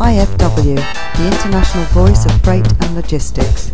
IFW, the international voice of freight and logistics.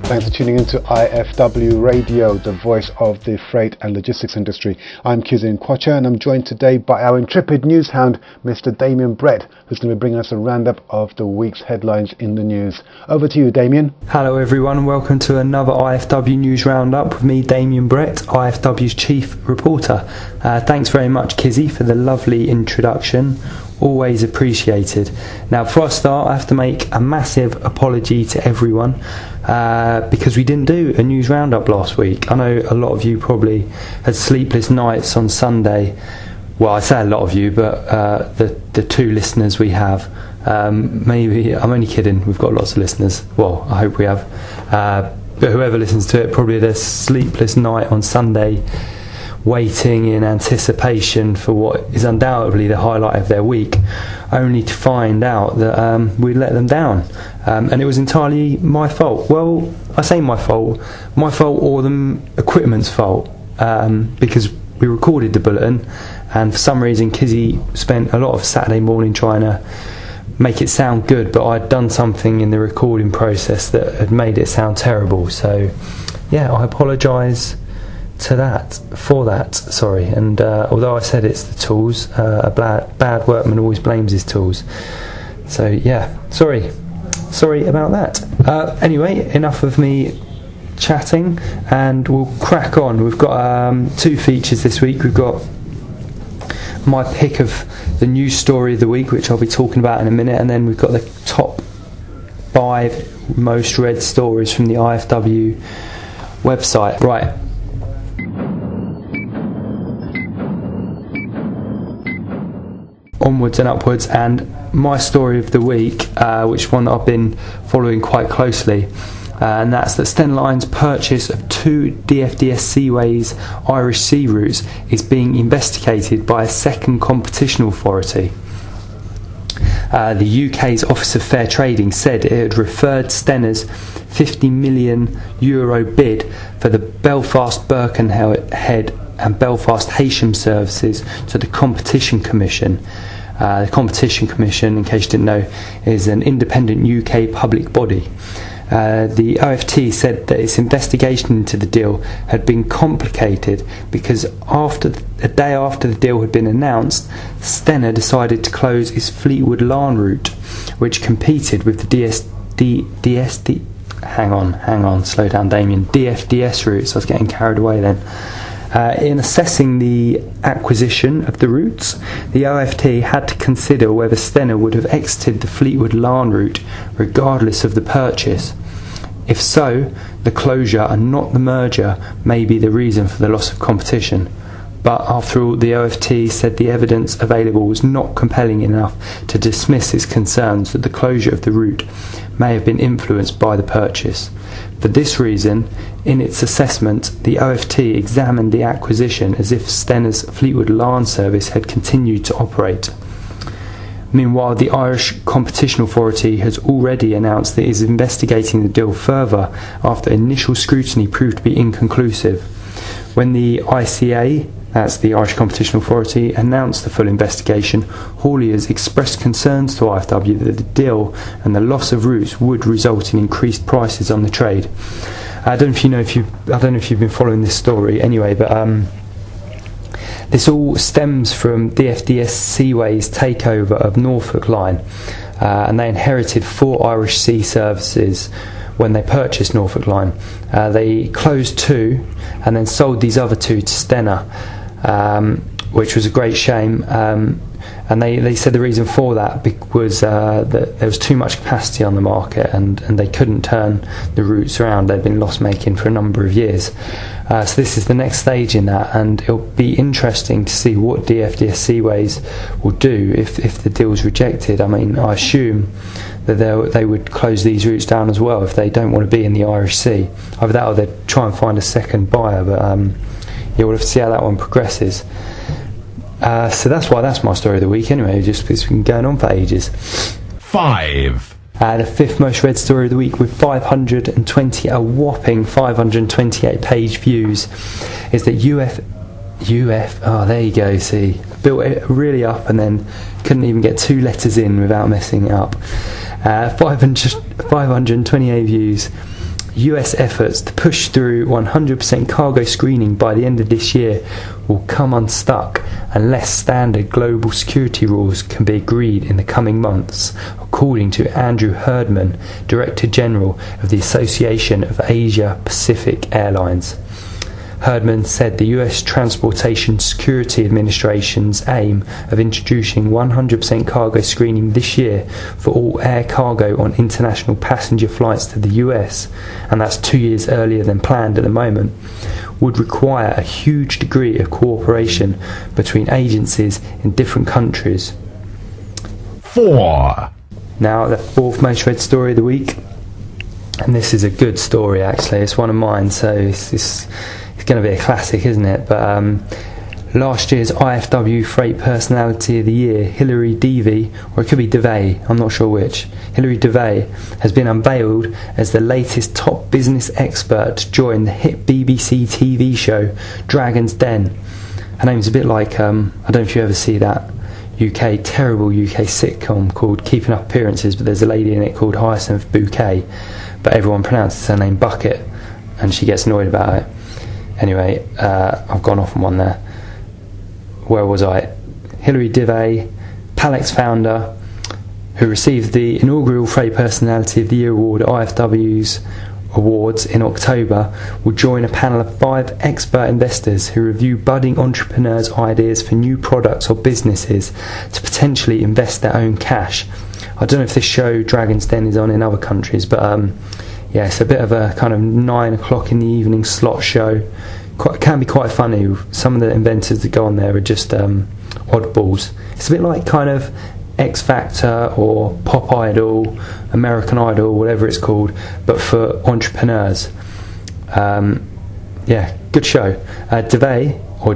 Thanks for tuning into IFW Radio, the voice of the freight and logistics industry. I'm Kizin Kwacha, and I'm joined today by our intrepid news hound, Mr. Damien Brett, who's going to be bringing us a roundup of the week's headlines in the news. Over to you, Damien. Hello everyone, welcome to another IFW News Roundup with me, Damien Brett, IFW's Chief Reporter. Thanks very much, Kizzy, for the lovely introduction. Always appreciated. Now, before I start, I have to make a massive apology to everyone because we didn't do a news roundup last week. I know a lot of you probably had sleepless nights on Sunday. Well, I say a lot of you, but the two listeners we have, maybe, I'm only kidding, we've got lots of listeners. Well, I hope we have. But whoever listens to it probably had a sleepless night on Sunday, waiting in anticipation for what is undoubtedly the highlight of their week, only to find out that we let them down, and it was entirely my fault. Well, I say my fault or the equipment's fault, because we recorded the bulletin, and for some reason Kizzy spent a lot of Saturday morning trying to make it sound good, but I'd done something in the recording process that had made it sound terrible. So yeah, I apologise for that, sorry. And although I said it's the tools, a bad workman always blames his tools. So yeah, sorry about that. Anyway, enough of me chatting, and we'll crack on. We've got two features this week. We've got my pick of the news story of the week, which I'll be talking about in a minute, and then we've got the top 5 most read stories from the IFW website. Right. Onwards and upwards, and my story of the week, which one I've been following quite closely, and that's that Stena Line's purchase of 2 DFDS Seaways Irish sea routes is being investigated by a second competition authority. The UK's Office of Fair Trading said it had referred Stena's €50 million bid for the Belfast Birkenhead and Belfast Heysham services to the Competition Commission. The Competition Commission, in case you didn't know, is an independent UK public body. The OFT said that its investigation into the deal had been complicated because a day after the deal had been announced, Stena decided to close its Fleetwood Larne route, which competed with the slow down, Damien. DFDS routes. I was getting carried away then. In assessing the acquisition of the routes, the OFT had to consider whether Stena would have exited the Fleetwood Larne route regardless of the purchase. If so, the closure and not the merger may be the reason for the loss of competition. But after all, the OFT said the evidence available was not compelling enough to dismiss its concerns that the closure of the route may have been influenced by the purchase. For this reason, in its assessment, the OFT examined the acquisition as if Stena's Fleetwood Larne service had continued to operate. Meanwhile, the Irish Competition Authority has already announced that it is investigating the deal further after initial scrutiny proved to be inconclusive. When the ICA, that's the Irish Competition Authority, announced the full investigation, hauliers expressed concerns to IFW that the deal and the loss of routes would result in increased prices on the trade. I don't know if you've been following this story anyway, but this all stems from DFDS Seaways' takeover of Norfolk Line, and they inherited 4 Irish sea services when they purchased Norfolk Line. They closed 2 and then sold these other 2 to Stena, which was a great shame. And they said the reason for that was that there was too much capacity on the market, and they couldn't turn the routes around. They'd been loss-making for a number of years. So this is the next stage in that, and it'll be interesting to see what DFDS Seaways will do if the deal's rejected. I mean, I assume that they would close these routes down as well if they don't want to be in the Irish Sea. Either that or they'd try and find a second buyer, but yeah, we'll have to see how that one progresses. So that's my story of the week anyway, just because it's been going on for ages. 5. The 5th most read story of the week, with a whopping 528 page views, is that there you go, see, built it really up and then couldn't even get 2 letters in without messing it up. 528 views. US efforts to push through 100% cargo screening by the end of this year will come unstuck unless standard global security rules can be agreed in the coming months, according to Andrew Herdman, Director General of the Association of Asia Pacific Airlines. Herdman said the US Transportation Security Administration's aim of introducing 100% cargo screening this year for all air cargo on international passenger flights to the US, and that's 2 years earlier than planned at the moment, would require a huge degree of cooperation between agencies in different countries. 4. Now, the 4th most read story of the week, and this is a good story actually, it's one of mine, so it's going to be a classic, isn't it? But last year's IFW Freight Personality of the Year, Hilary Devey, or it could be Devey, I'm not sure which, Hilary Devey has been unveiled as the latest top business expert to join the hit BBC TV show Dragon's Den. Her name's a bit like, I don't know if you ever see that terrible UK sitcom called Keeping Up Appearances, but there's a lady in it called Hyacinth Bouquet, but everyone pronounces her name Bucket, and she gets annoyed about it. Anyway, I've gone off on one there. Where was I? Hilary Devey, Palex founder, who received the inaugural Freight Personality of the Year award at IFW's Awards in October, will join a panel of 5 expert investors who review budding entrepreneurs' ideas for new products or businesses to potentially invest their own cash. I don't know if this show Dragon's Den is on in other countries, but yeah, it's a bit of a kind of 9 o'clock in the evening slot show. Can be quite funny. Some of the inventors that go on there are just oddballs. It's a bit like kind of X Factor or Pop Idol, American Idol, whatever it's called, but for entrepreneurs. Yeah, good show. Devey, or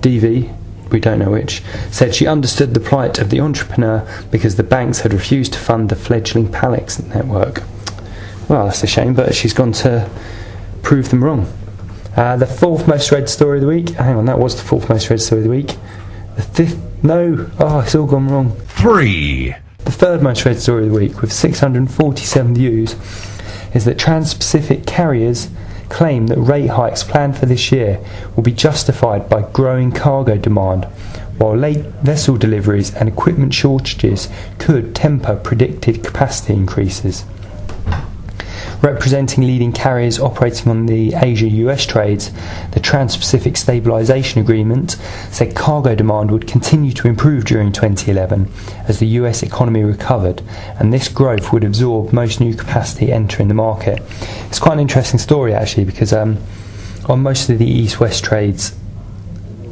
Devey, we don't know which, said she understood the plight of the entrepreneur because the banks had refused to fund the fledgling Palex network. Well, that's a shame, but she's gone to prove them wrong. The 4th most read story of the week. Hang on, that was the 4th most read story of the week. The 5th, no, it's all gone wrong. 3. The 3rd most read story of the week, with 647 views, is that Trans-Pacific carriers claim that rate hikes planned for this year will be justified by growing cargo demand, while late vessel deliveries and equipment shortages could temper predicted capacity increases. Representing leading carriers operating on the Asia-US trades, the Trans-Pacific Stabilisation Agreement said cargo demand would continue to improve during 2011 as the US economy recovered, and this growth would absorb most new capacity entering the market. It's quite an interesting story actually, because on most of the East-West trades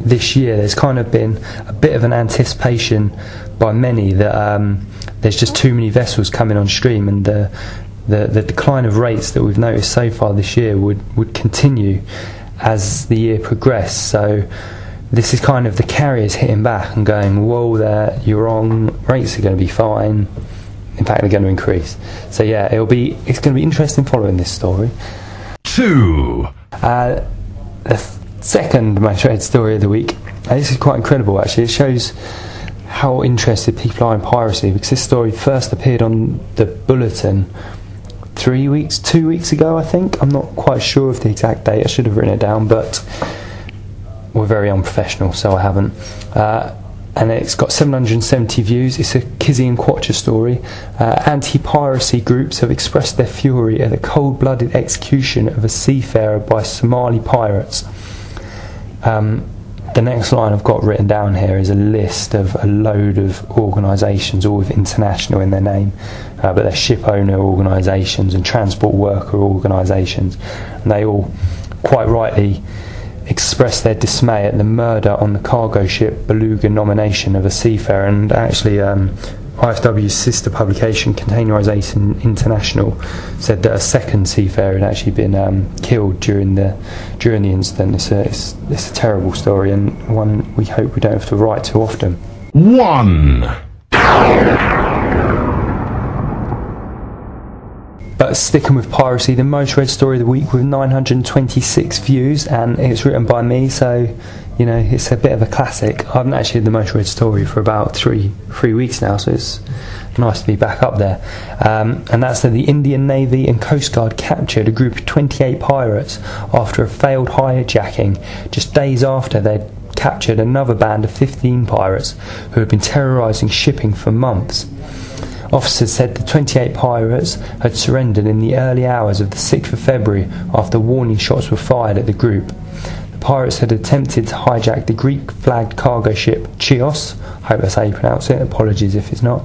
this year there's kind of been a bit of an anticipation by many that there's just too many vessels coming on stream, and the decline of rates that we've noticed so far this year would continue as the year progressed. So this is kind of the carriers hitting back and going, whoa there, you're wrong, rates are going to be fine, in fact they're going to increase. So yeah, it's going to be interesting following this story. 2. The 2nd most read story of the week, this is quite incredible actually. It shows how interested people are in piracy, because this story first appeared on the Bulletin 2 weeks ago, I think. I'm not quite sure of the exact date, I should have written it down, but we're very unprofessional, so I haven't. And it's got 770 views. It's a Kizzy and Quatcher story. Anti-piracy groups have expressed their fury at the cold-blooded execution of a seafarer by Somali pirates. The next line I've got written down here is a list of a load of organisations, all with international in their name, but they're ship owner organisations and transport worker organisations, and they all quite rightly express their dismay at the murder on the cargo ship Beluga Nomination of a seafarer. And actually IFW's sister publication Containerisation International said that a second seafarer had actually been killed during the incident. It's a terrible story, and one we hope we don't have to write too often. 1. But sticking with piracy, the most read story of the week with 926 views, and it's written by me, so you know, it's a bit of a classic. I haven't actually had the most read story for about three weeks now, so it's nice to be back up there. And that's that the Indian Navy and Coast Guard captured a group of 28 pirates after a failed hijacking, just days after they'd captured another band of 15 pirates who had been terrorising shipping for months. Officers said the 28 pirates had surrendered in the early hours of the 6th of February after warning shots were fired at the group. The pirates had attempted to hijack the Greek-flagged cargo ship Chios, I hope that's how you pronounce it, apologies if it's not,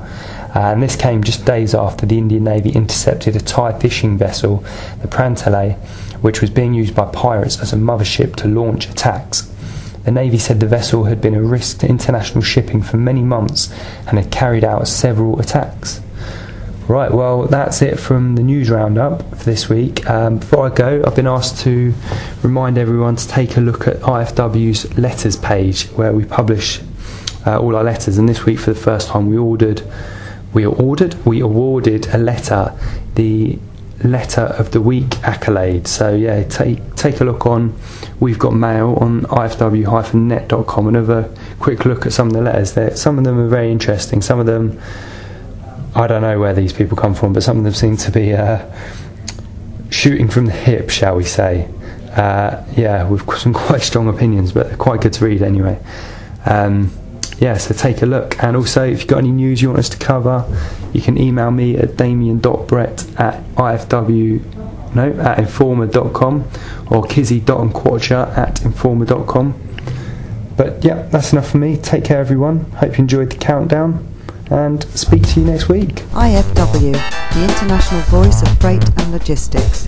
and this came just days after the Indian Navy intercepted a Thai fishing vessel, the Prantalay, which was being used by pirates as a mothership to launch attacks. The Navy said the vessel had been a risk to international shipping for many months and had carried out several attacks. Right, well, that's it from the news roundup for this week. Before I go, I've been asked to remind everyone to take a look at IFW's letters page, where we publish all our letters. And this week, for the first time, we awarded a letter, the Letter of the Week accolade. So yeah, take a look on We've Got Mail on ifw-net.com and have a quick look at some of the letters there. Some of them are very interesting. Some of them, I don't know where these people come from, but some of them seem to be shooting from the hip, shall we say. With some quite strong opinions, but they're quite good to read anyway. So take a look. And also, if you've got any news you want us to cover, you can email me at damien.brett@informer.com or kizzy.nquatcher@informer.com. But yeah, that's enough for me. Take care, everyone. Hope you enjoyed the countdown, and speak to you next week. IFW, the international voice of freight and logistics.